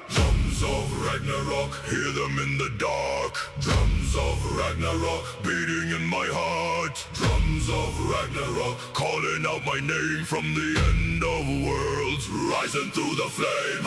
Drums of Ragnarok, hear them in the dark. Drums of Ragnarok, beating in my heart. Drums of Ragnarok, calling out my name from the end of worlds, rising through the flame.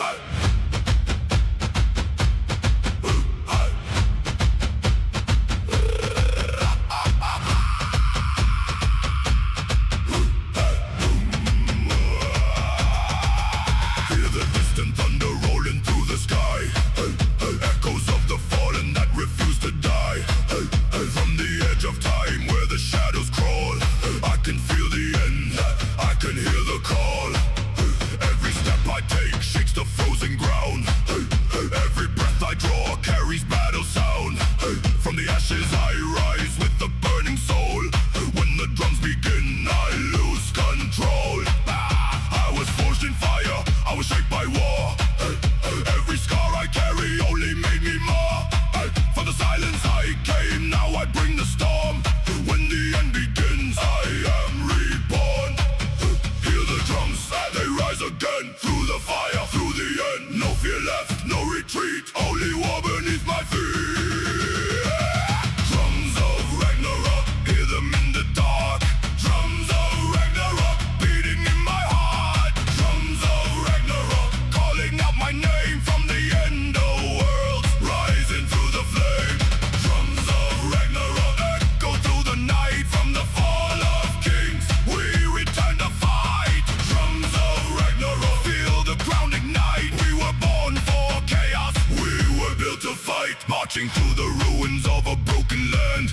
Marching through the ruins of a broken land,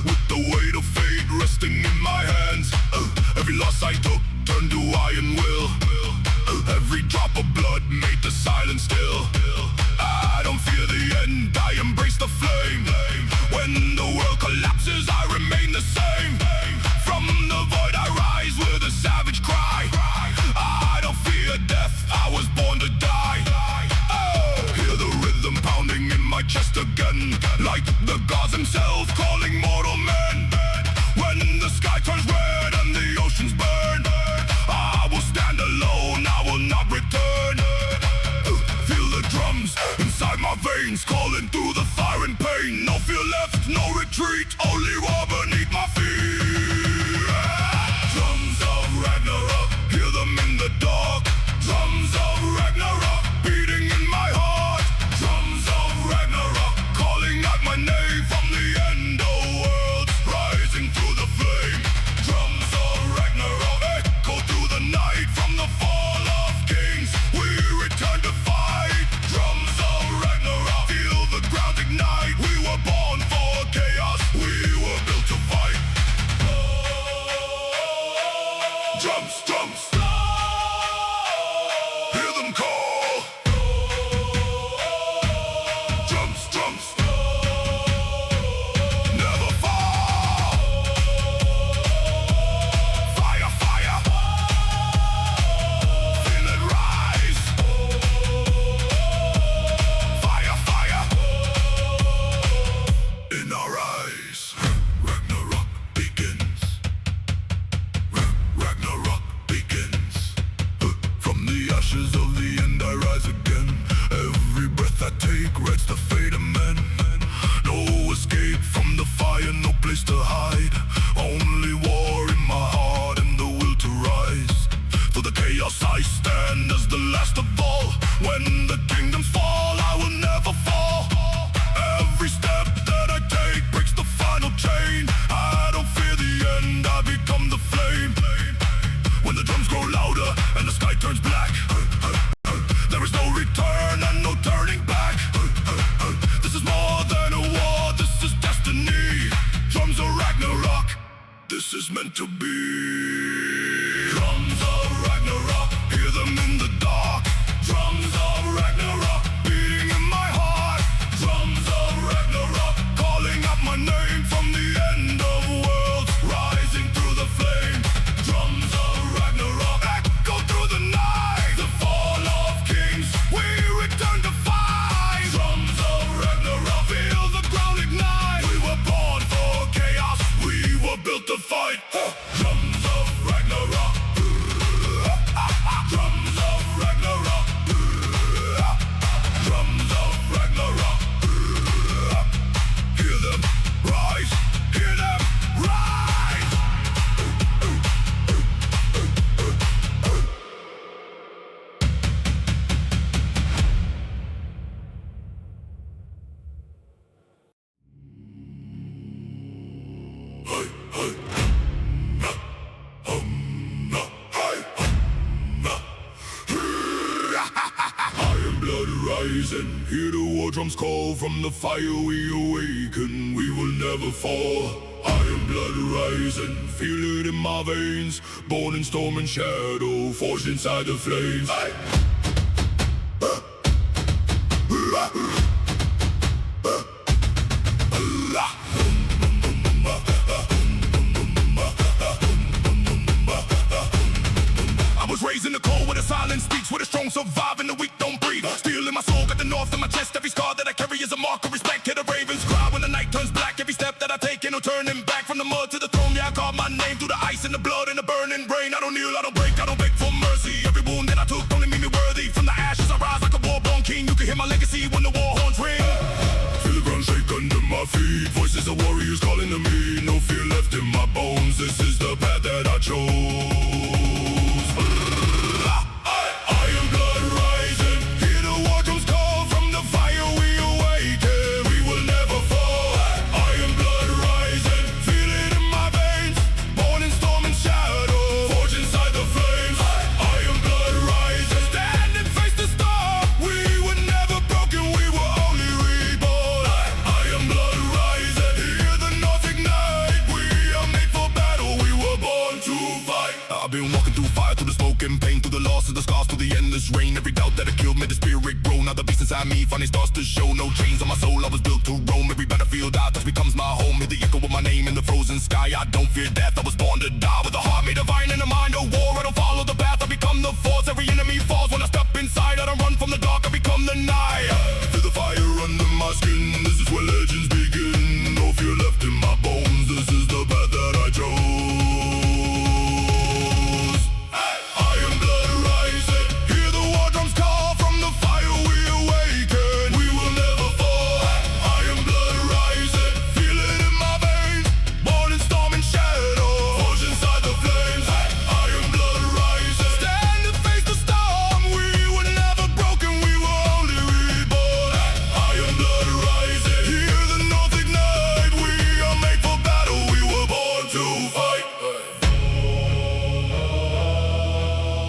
with the weight of fate resting in my hands. Every loss I took turned to iron will. Every drop of blood made the silence still. I don't fear the end, I embrace the flame. When the world collapses, I remain the same. From the void I rise with a savage cry. I don't fear death, I was born to die. Hear the rhythm pounding in my chest again, like the gods themselves calling mortal men. When the sky turns red and the oceans burn, I will stand alone, I will not return. Feel the drums inside my veins, calling through the fire and pain. No fear left, no retreat, only war beneath my feet. Drums of Ragnarok, hear them in the dark. Drums of Ragnarok, beating in my heart. Drums of Ragnarok, calling out my name from the end of worlds, rising through the flame. Drums of Ragnarok, echo through the night. From the fall of kings, we return to fight. Drums of Ragnarok, feel the ground ignite. We were born for chaos, we were built to fight. Drums, drums, hear them call. Drums, drums, never fall. Fire, fire, feel it rise. Fire, fire, in our eyes. Ragnarok begins. Ragnarok begins. From the ashes of the end I rise again. Every breath I take writes the fate of men. No escape from the fire, no place to hide. Only war in my heart and the will to rise. Through the chaos I stand as the last of all. When the kingdoms fall, I will never fall. Every step that I take breaks the final chain. I don't fear the end, I become the flame. When the drums grow louder and the sky turns black, there is no return and no turning back. This is more than a war, this is destiny. Drums of Ragnarok, this is meant to be. Drums of Ragnarok, hear them in the dark. Drums of Ragnarok, beating in my heart. Drums of Ragnarok, calling out my name from the end of worlds, rising through the flame. Drums of Ragnarok, echo through the night. The fall of kings, we return to fight. Drums of Ragnarok, feel the ground ignite. We were born for chaos, we were built to fight. Drums of Iron blood rising, hear the war drums call. From the fire we awaken, we will never fall. Iron blood rising, feel it in my veins. Born in storm and shadow, forged inside the flames. I was raised in the cold where the silence speaks, where the strong survive and the weak don't breathe. Steel in my soul, got the north in my chest. Every scar that I carry is a mark of respect. Hear the ravens cry when the night turns black. Every step that I take, ain't no turning back. From the mud to the throne, yeah, I call my name. Through the ice and the blood and the burning rain. I don't kneel, I don't break, I don't beg for mercy. Every wound that I took only made me worthy. From the ashes I rise like a war-born king. You can hear my legacy when the war horns ring. Feel the ground shake under my feet. Voices of warriors calling to me. No fear left in my bones. This is the path that I chose. Iron blood rising, hear the war drums call. From the fire we awaken, we will never fall. Iron blood rising, feel it in my veins. Born in storm and shadow, forged inside the flames. Iron blood rising, stand and face the storm. We were never broken, we were only reborn. Iron blood rising, hear the north ignite. We are made for battle, we were born to fight. I've been walking through fire, through the smoke and pain, through the loss of the scars, through the endless rain. Every doubt that had killed made the spirit grow. Now the beast inside me finally starts to show. No chains on my soul, I was built to roam. Every battlefield I touch becomes my home. Hear the echo of my name in the frozen sky. I don't fear death, I was born to die. With a heart made of iron and a mind of war. I don't follow the path, I become the force. Every enemy falls when I step inside. I don't run from the dark, I become the night. Feel the fire under my skin, this is where legends begin. No fear left in my bones, this is the path that I chose. Iron blood rising, hear the war drums call. From the fire we awaken, we will never fall. Iron blood rising, feel it in my veins. Born in storm and shadow, forged inside the flames. Iron blood rising, stand and face the storm. We were never broken, we were only reborn. Iron blood rising, hear the north ignite. We are made for battle, we were born to fight.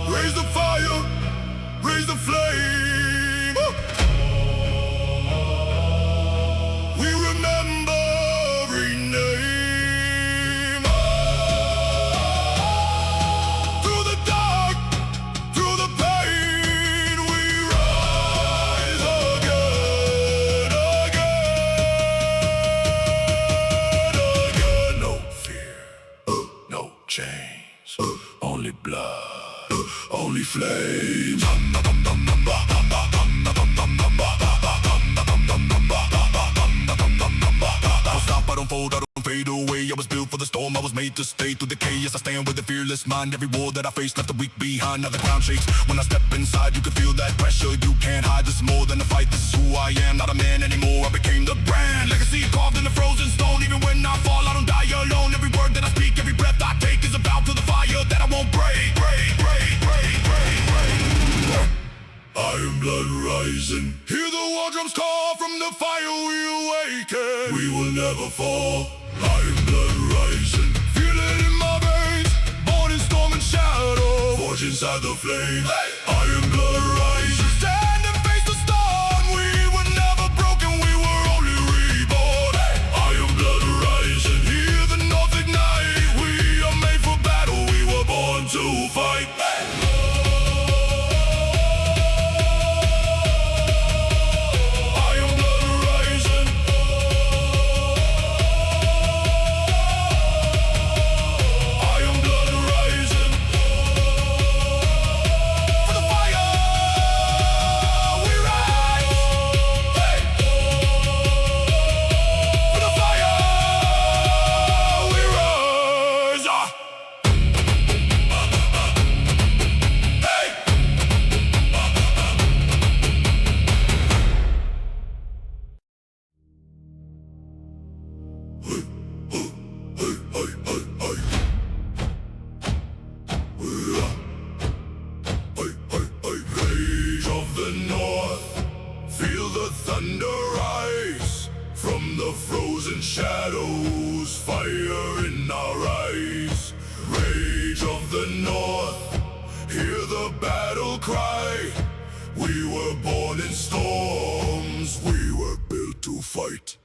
Raise the fire, raise the flame. We remember every name. Through the dark, through the pain, we rise again, again. No fear, no chains, only blood, only flames. Don't stop, I don't fold, I don't fade away. I was built for the storm, I was made to stay through the chaos. I stand with a fearless mind. Every war that I face left the weak behind. Now the ground shakes when I step inside. You can feel that pressure, you can't hide. This is more than a fight, this is who I am. Not a man anymore, I became the brand. Legacy carved in the frozen stone. Even when I fall, I don't die alone. Every word that I speak, every breath I take is a vow to the fire that I won't break. Iron blood rising, hear the war drums call. From the fire we awaken, we will never fall. Iron blood rising, feel it in my veins. Born in storm and shadow, forged inside the flames. Iron blood rising, stand and face the storm. We were never broken, we were only reborn. Iron blood rising, hear the north ignite. We are made for battle, we were born to fight. in our eyes. Rage of the North, hear the battle cry. We were born in storms, we were built to fight.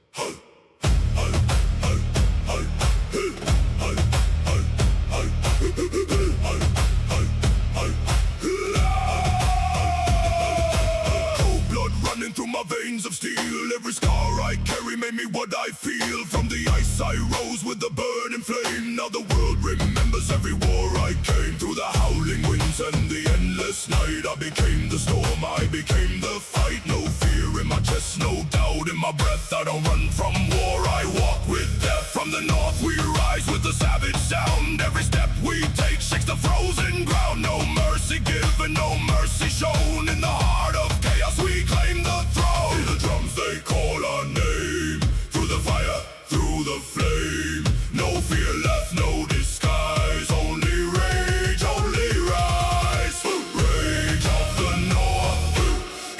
Through my veins of steel, every scar I carry made me what I feel. From the ice I rose with the burning flame. Now the world remembers every war I came. Through the howling winds and the endless night, I became the storm, I became the fight. No fear in my chest, no doubt in my breath. I don't run from war, I walk with death. From the north we rise with the savage sound. Every step we take shakes the frozen ground. No mercy given, no mercy shown. In the heart of chaos we claim the throne. In the drums they call our name. Through the fire, through the flame. No fear left, no disguise. Only rage, only rise. Rage of the North,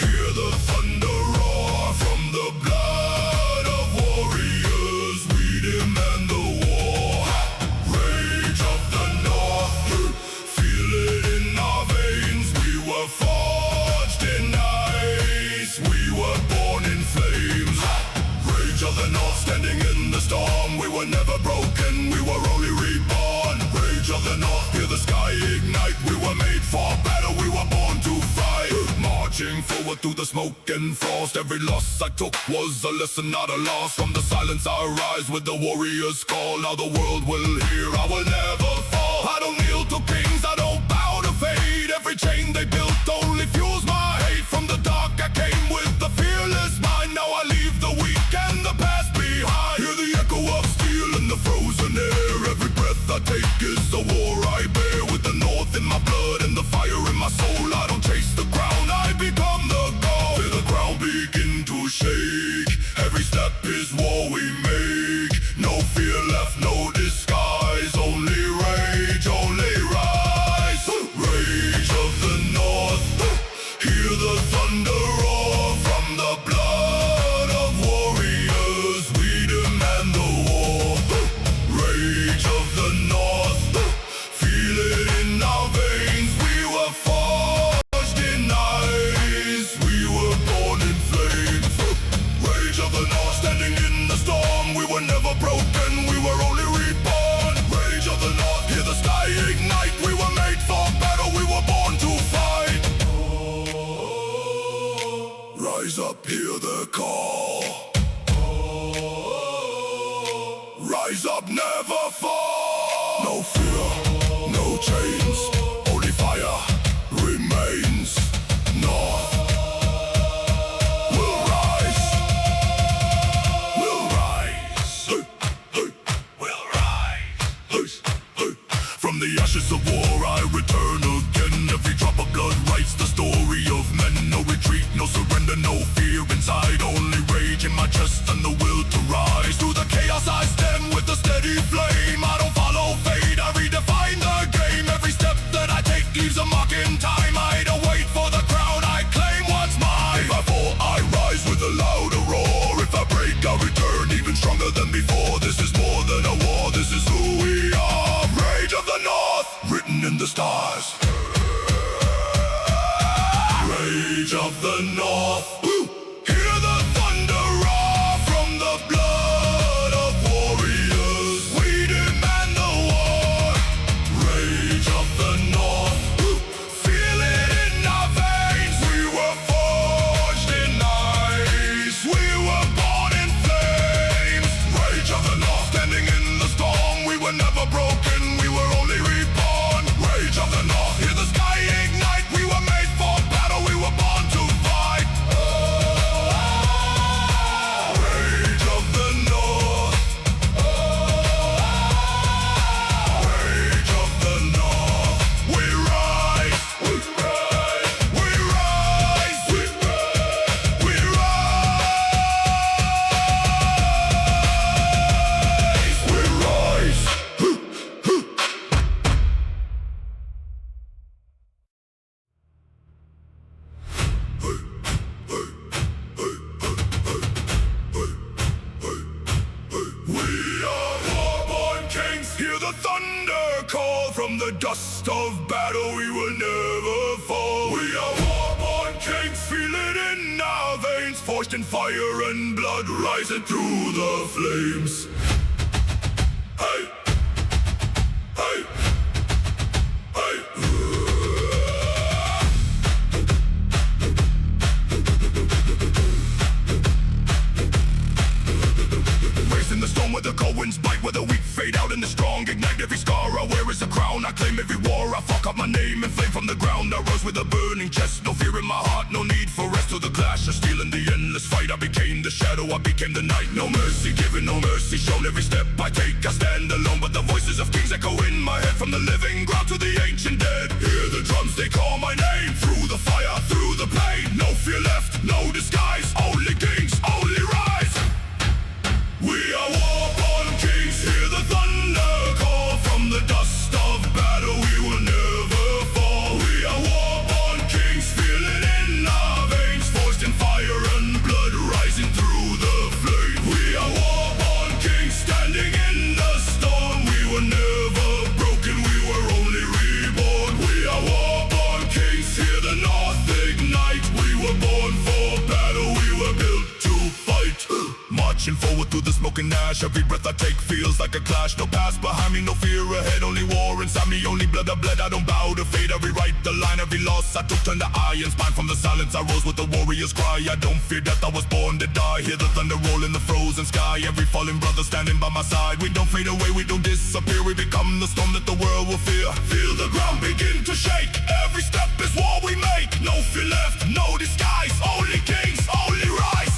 hear the thunder roar. From the blood of warriors we demand the war. Rage of the North, feel it in our veins. We were forged in ice, we were born in flames. Rage of the North, standing in the storm. We were never broken, we were only reborn. Rage of the North, hear the sky ignite. We were made for battle, we were born to fight. Marching forward through the smoke and frost. Every loss I took was a lesson, not a loss. From the silence I rise with the warrior's call. Now the world will hear, I will never fall. I don't kneel to kings, I don't bow to fate. Every chain they built only fuels my hate. From the dark I came with the fearless mind. Now I leave the weak and the past behind. Hear the echo of steel in the frozen air. Every breath I take is a war I bear. With the North in my blood and the fire in my soul, I don't chase the crown, I become the goal. Feel the ground begin to shake. Every step is war we make. No fear left, no disguise. Only rage, only rise. Rage of the North, hear the thunder roar. From the blood of warriors we demand the war. Rage of the North, feel it in our veins. We were forged in ice, we were born in flames. Rage of the North, standing in the storm. We were never broken, we were only reborn. Rage of the North, hear the sky ignite. We were made for battle, we were born to fight. Rise up, hear the call. Rise up, never fall. No fear, no chains, only fire remains. North will rise, will rise, will rise. From the ashes of war I return again. Every drop of blood writes the story of men. No retreat, no surrender, no fear inside. Only rage in my chest and the will to rise. Through the chaos I stand with a steady flame. I don't follow fate, I redefine the game. Every step that I take leaves a mark in time. I don't wait for the crown, I claim what's mine. If I fall, I rise with a louder roar. If I break, I return even stronger than before. This is more than a war, this is who we are. Rage of the North, written in the stars. the thunder call. From the dust of battle we will never fall. We are war-born kings, feel it in our veins, forged in fire and blood, rising through the flames. Hey, hey, hey. Racing the storm where the cold winds bite, where the weak fade out and the strong ignite. Every scar I wear is a crown, I claim every war. I fuck up my name and flame from the ground. I rose with a burning chest, no fear in my heart, no need for rest. To the clash of steel in the endless fight, I became the shadow, I became the night. No mercy given, no mercy shown. Every step I take, I stand alone, but the voices of kings echo in my head. From the living ground to the ancient dead, hear the drums, they call my name. Through the fire, through the pain, no fear left, no disguise. Only kings, only rise. We are war-born kings, hear the thunder call. From the dust of battle we will never fall. We are war-born kings, feel it in our veins, forged in fire and blood, rising through the flame. We are war-born kings, standing in the storm. We were never broken, we were only reborn. We are war-born kings, hear the north ignite. We were born for battle, we were built to fight. Marching forward through the smoke and ash, every breath I take feels like a clash. No past behind me, no fear ahead, only war inside me, only blood I bled. I don't bow to fate, I rewrite the line. Every loss I took turned to iron spine. From the silence I rose with the warrior's cry. I don't fear death, I was born to die. Hear the thunder roll in the frozen sky. Every fallen brother standing by my side. We don't fade away, we don't disappear. We become the storm that the world will fear. Feel the ground begin to shake, every step is war we make. No fear left, no disguise, only kings, only rise.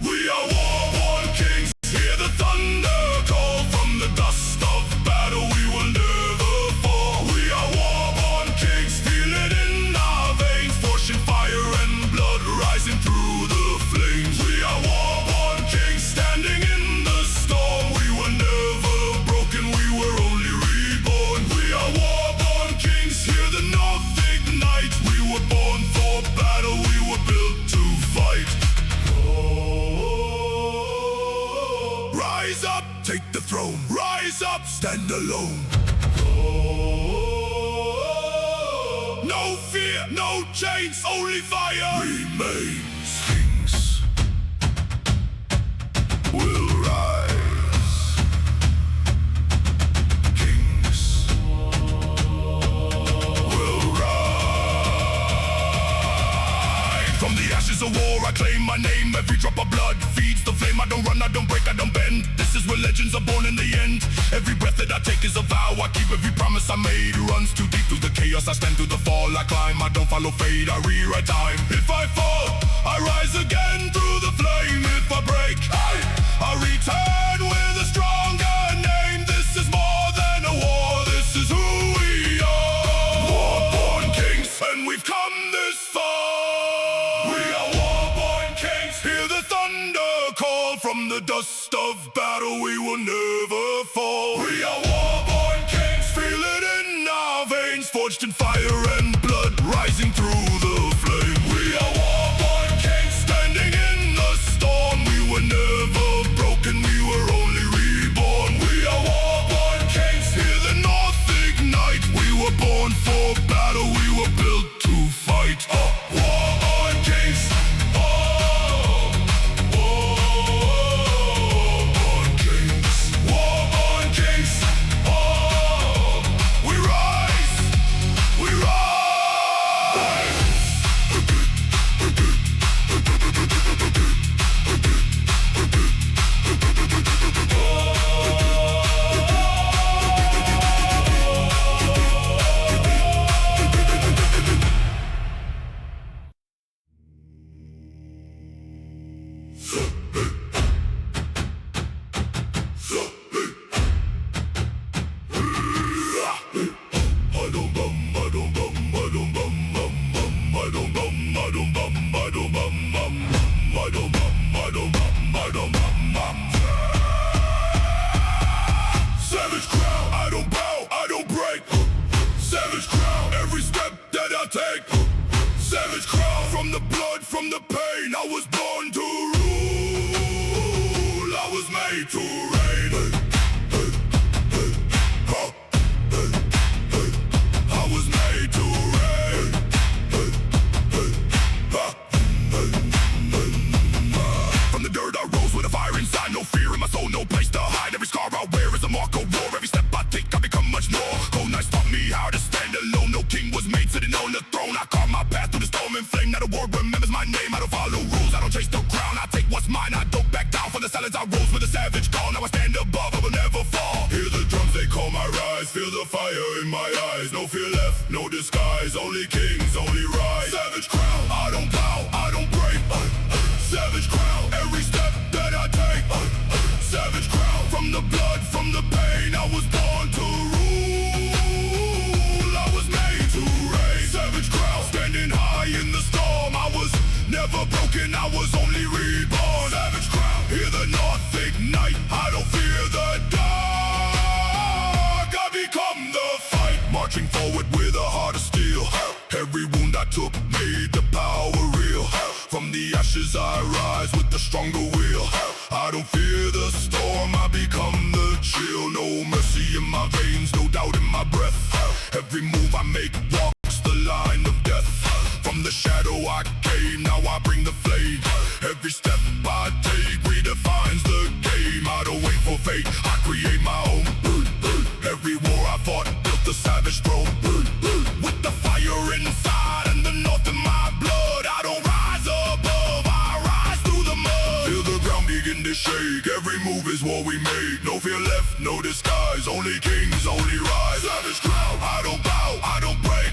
We are war-born kings, hear the thunder call. From the dust of battle we will never fall. We are war-born kings, feel it in our veins, forged in fire and blood, rising through the flames. We are war-born kings, standing in the storm. We were never broken, we were only reborn. We are war-born kings, hear the north ignite. We were born for battle, we were built to fight. Rise up, take the throne. Rise up, stand alone. No fear, no chains, only fire remains. Kings will rise. Kings will rise. From the ashes of war I claim my name. Every drop of blood feeds the flame. I don't run, I don't break, I don't bend. This is where legends are born in the end. Every breath that I take is a vow. I keep every promise I made. Runs too deep through the chaos. I stand through the fall. I climb, I don't follow fate. I rewrite time. If I fall, I rise again through the flame. If I break, I return with a stronger name. This is more than a war. This is who we are. War-born kings, and we've come this far. We are war-born kings, hear the thunder call. From the dust of battle we will never fall. We are war-born kings, feel it in our veins, forged in fire and blood, rising through the flame. We are war-born kings, standing in the storm. We were never broken, we were only reborn. We are war-born kings, hear the north ignite. We were born for battle, we were built to fight. War-born kings. We rise, we rise. war. Every step I take, I become much more. Cold nights taught me how to stand alone. No king was made sitting on the throne. I carve my path through the storm and flame. Not a word remembers my name. I don't follow rules, I don't chase the crown. I take what's mine, I don't back down. From the silence I rose with a savage call. Now I stand above, I will never fall. Hear the drums, they call my rise. Feel the fire in my eyes. No fear left, no disguise. Only kings, only rise. Savage crown, I don't bow, I don't break. Savage crown, every step that I take. Savage crown, from the blood, from the pain. I was born to rule, I was made to reign. Savage crown, standing high in the storm. I was never broken, I was only reborn. Savage crown, hear the north ignite. I don't fear the dark, I become the fight. Marching forward with a heart of steel. Every wound I took made the power real. From the ashes I rise with the stronger will. I don't fear the storm, I become the chill. No mercy in my veins, no doubt in my breath. Every move I make walks the line of death. From the shadow I came, now I bring the flame. Every step I take redefines the game. I don't wait for fate, I create my own. Every war I fought built the savage throne. With the fire inside and the north in my blood. I don't rise above, I rise through the mud. Feel the ground begin to shake, every move is what we make. No fear left, no disguise, only kings, only rise. Savage crown, I don't bow, I don't break.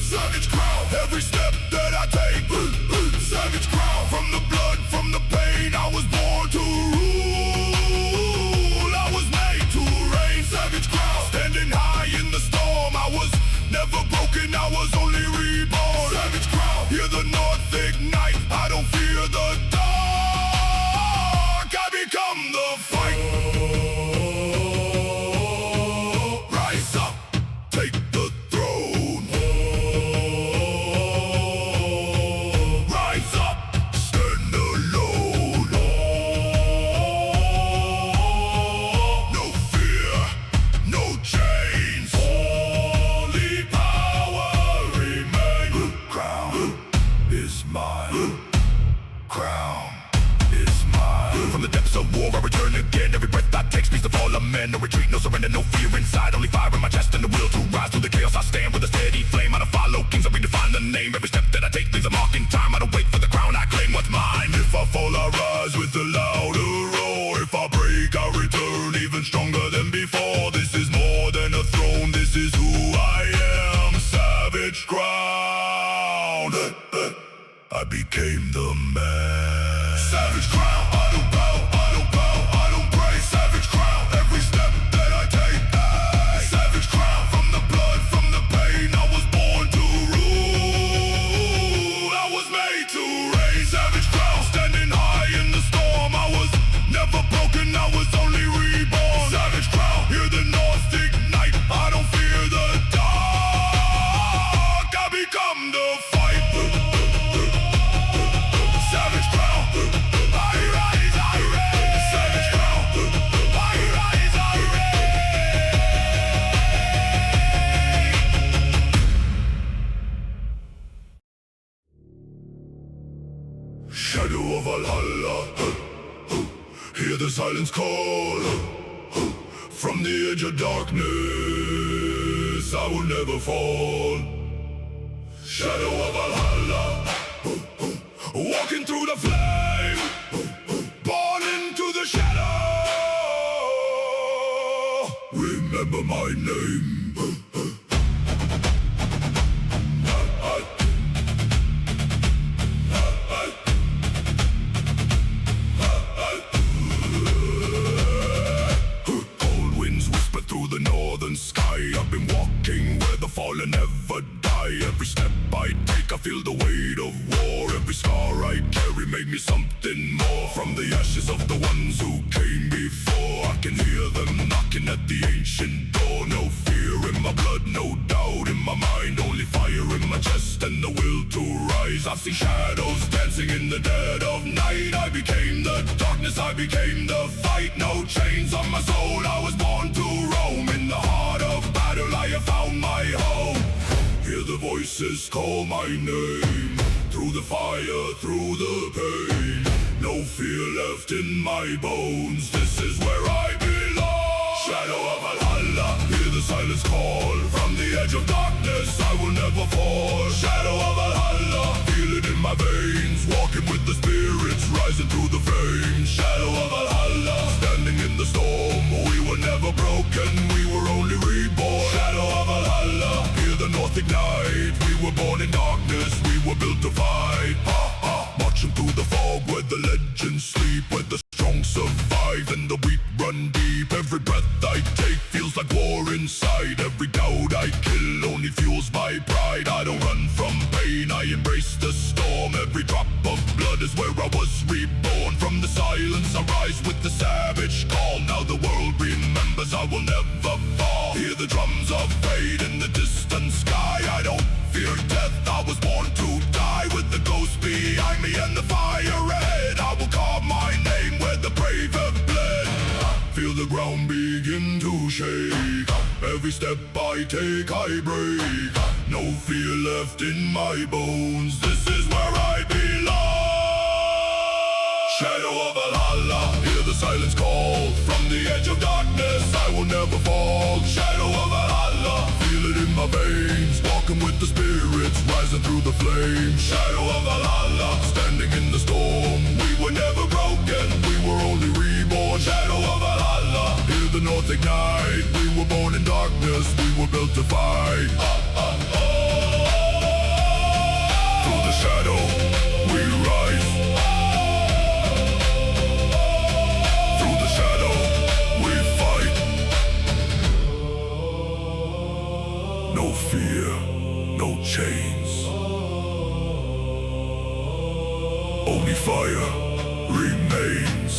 Savage crown, every step that I take. Savage crown, from the blood, from the pain. I was born to rule, I was made to reign. Savage crown, standing high in the storm. I was never broken, I was only reborn. Savage crown, hear the north ignite. I don't fear the dark, I become the fight. Rise up, take the throne. Rise up, stand alone. No fear, no chains. Only power remains. Crown is mine. Crown is mine. From the depths of war I return again. Every breath I take speaks the fall of men. No retreat, no surrender, no fear inside. Only fire in my chest and the will to rise. Through the chaos I stand with a steady flame. I don't follow kings, I redefine the name. Every step that I take leaves a mark in time. I don't wait for the crown, I claim what's mine. If I fall I rise with a louder roar. If I break I return even stronger than before. This is more than a throne, this is who I am. Savage crown, I became the man. Savage crown, I don't bow, I don't bow, I don't break. Savage crown, every step that I take. Savage crown, from the blood, from the pain. I was born to rule, I was made to reign. Savage crown, standing high in the storm. I was never broken, I was only reborn. Savage crown, hear the north ignite. I don't fear the dark, I become the fight. Savage crown, I rise, I reign. Savage crown, I rise, I reign. Shadow of Valhalla, hear the silence call. From the edge of darkness, I will never fall. Shadow of Valhalla, walking through the flame, born into the shadow. Remember my name. Cold winds whisper through the northern sky. I've been walking where the fallen never die. Every step I take, I feel the weight of war. Every scar I carry made me something more. From the ashes of the ones who came before, I can hear them knocking at the ancient door. No fear in my blood, no doubt in my mind. Only fire in my chest and the will to rise. I've seen shadows dancing in the dead of night. I became the darkness, I became the fight. No chains on my soul, I was born to roam. In the heart of battle I have found my home. Hear the voices call my name. Through the fire, through the pain. No fear left in my bones, this is where I belong. Shadow of Valhalla, hear the silence call. From the edge of darkness, I will never fall. Shadow of Valhalla, feel it in my veins. Walking with the spirits, rising through the flames. Shadow of Valhalla, standing in the storm. We were never broken, we were only reborn. Shadow of Valhalla, hear the north ignite. We were born in darkness, we were built to fight. Ha ha, marching through the fog where the legends sleep, where the strong survive and the weak run deep. Every breath I take feels like war inside. Every doubt I kill only fuels my pride. I don't run from pain, I embrace the storm. Every drop of blood is where I was reborn. From the silence I rise with the savage call. Now the world remembers I will never fall. Hear the drums of fate in the distant sky. I don't fear death, I was born to die. With the ghost behind me and the fire ahead, I will call my name where the brave have bled. Feel the ground begin to shake. Every step I take I break. No fear left in my bones. This is where I belong. Shadow of Valhalla, hear the silence call. From the edge of darkness, I will never fall. Shadow of Valhalla, feel it in my veins. Walking with the spirits, rising through the flames. Shadow of Valhalla, standing in the storm. We were never broken, we were only reborn. Shadow of Valhalla, hear the north ignite. We were born in darkness, we were built to fight. Through the shadow, we rise. Through the shadow, we fight. No fear, no chains. Only fire remains.